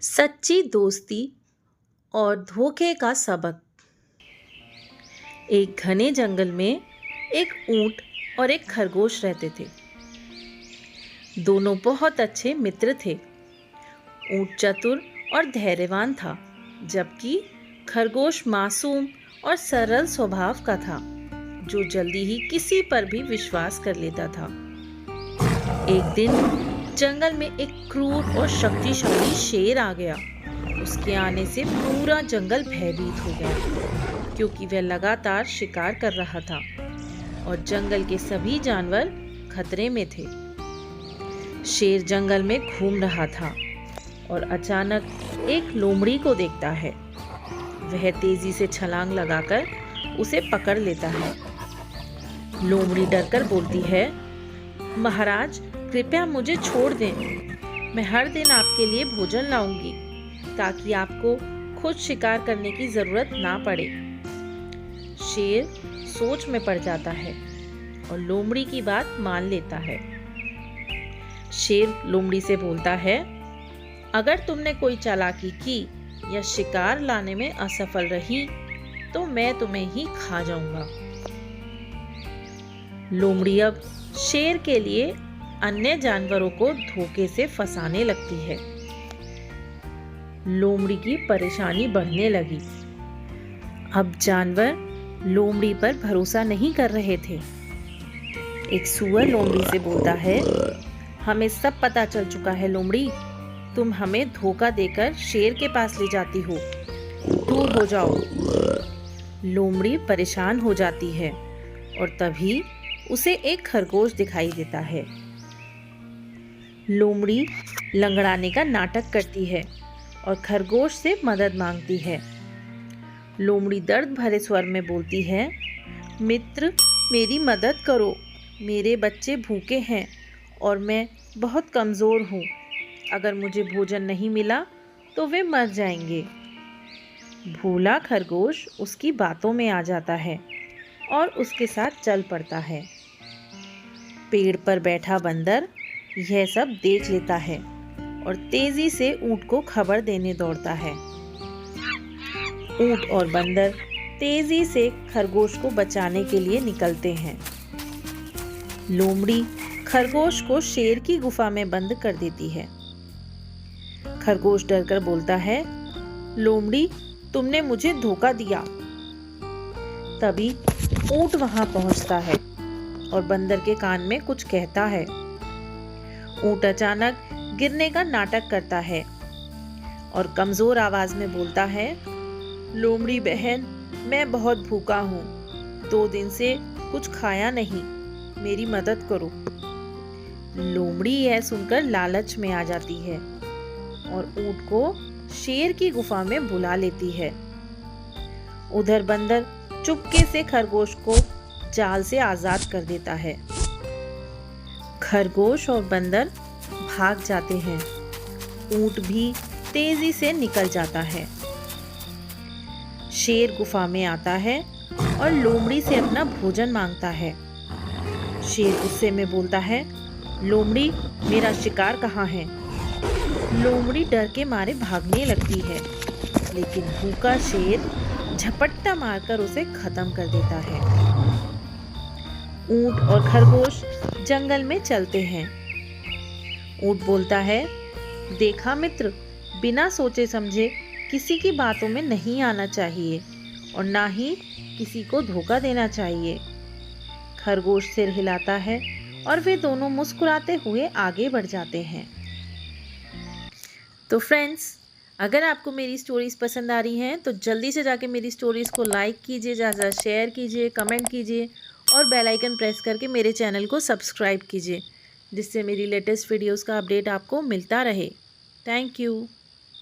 सच्ची दोस्ती और धोखे का सबक। एक घने जंगल में एक ऊंट और एक खरगोश रहते थे। दोनों बहुत अच्छे मित्र थे। ऊंट चतुर और धैर्यवान था, जबकि खरगोश मासूम और सरल स्वभाव का था, जो जल्दी ही किसी पर भी विश्वास कर लेता था। एक दिन जंगल में एक क्रूर और शक्तिशाली शेर आ गया। उसके आने से पूरा जंगल भयभीत हो गया, क्योंकि वह लगातार शिकार कर रहा था और जंगल के सभी जानवर खतरे में थे। शेर जंगल में घूम रहा था और अचानक एक लोमड़ी को देखता है। वह तेजी से छलांग लगाकर उसे पकड़ लेता है। लोमड़ी डरकर बोलती है, महाराज, कृपया मुझे छोड़ दें। मैं हर दिन आपके लिए भोजन लाऊंगी, ताकि आपको खुद शिकार करने की जरूरत ना पड़े। शेर सोच में पड़ जाता है और लोमड़ी की बात मान लेता है। शेर लोमड़ी से बोलता है, अगर तुमने कोई चालाकी की या शिकार लाने में असफल रही, तो मैं तुम्हें ही खा जाऊंगा। लोमड़ी अब शेर के लिए अन्य जानवरों को धोखे से फंसाने लगती है। लोमड़ी की परेशानी बढ़ने लगी। अब जानवर लोमड़ी पर भरोसा नहीं कर रहे थे। एक सूअर लोमड़ी से बोलता है, हमें सब पता चल चुका है लोमड़ी, तुम हमें धोखा देकर शेर के पास ले जाती हो। दूर हो जाओ। लोमड़ी परेशान हो जाती है और तभी उसे एक खरगोश दिखाई देता है। लोमड़ी लंगड़ाने का नाटक करती है और खरगोश से मदद मांगती है। लोमड़ी दर्द भरे स्वर में बोलती है, मित्र, मेरी मदद करो। मेरे बच्चे भूखे हैं और मैं बहुत कमज़ोर हूँ। अगर मुझे भोजन नहीं मिला तो वे मर जाएंगे। भोला खरगोश उसकी बातों में आ जाता है और उसके साथ चल पड़ता है। पेड़ पर बैठा बंदर यह सब देख लेता है और तेजी से ऊंट को खबर देने दौड़ता है। ऊंट और बंदर तेजी से खरगोश को बचाने के लिए निकलते हैं। लोमड़ी खरगोश को शेर की गुफा में बंद कर देती है। खरगोश डरकर बोलता है, लोमड़ी, तुमने मुझे धोखा दिया। तभी ऊंट वहां पहुंचता है और बंदर के कान में कुछ कहता है। ऊंट अचानक गिरने का नाटक करता है और कमजोर आवाज में बोलता है, लोमड़ी बहन, मैं बहुत भूखा हूँ। 2 दिन से कुछ खाया नहीं, मेरी मदद करो। लोमड़ी यह सुनकर लालच में आ जाती है और ऊंट को शेर की गुफा में बुला लेती है। उधर बंदर चुपके से खरगोश को जाल से आजाद कर देता है। खरगोश और बंदर भाग जाते हैं। ऊंट भी तेजी से निकल जाता है। शेर गुफा में आता है और लोमड़ी से अपना भोजन मांगता है। शेर गुस्से में बोलता है, लोमड़ी, मेरा शिकार कहाँ है? लोमड़ी डर के मारे भागने लगती है, लेकिन भूखा शेर झपट्टा मारकर उसे खत्म कर देता है। ऊंट और खरगोश जंगल में चलते हैं। ऊंट बोलता है, देखा मित्र, बिना सोचे समझे किसी की बातों में नहीं आना चाहिए और ना ही किसी को धोखा देना चाहिए। खरगोश सिर हिलाता है और वे दोनों मुस्कुराते हुए आगे बढ़ जाते हैं। तो फ्रेंड्स, अगर आपको मेरी स्टोरीज़ पसंद आ रही हैं तो जल्दी से जाके मेरी स्टोरीज़ को लाइक कीजिए, ज़्यादा शेयर कीजिए, कमेंट कीजिए और बेल आइकन प्रेस करके मेरे चैनल को सब्सक्राइब कीजिए, जिससे मेरी लेटेस्ट वीडियोस का अपडेट आपको मिलता रहे। Thank you.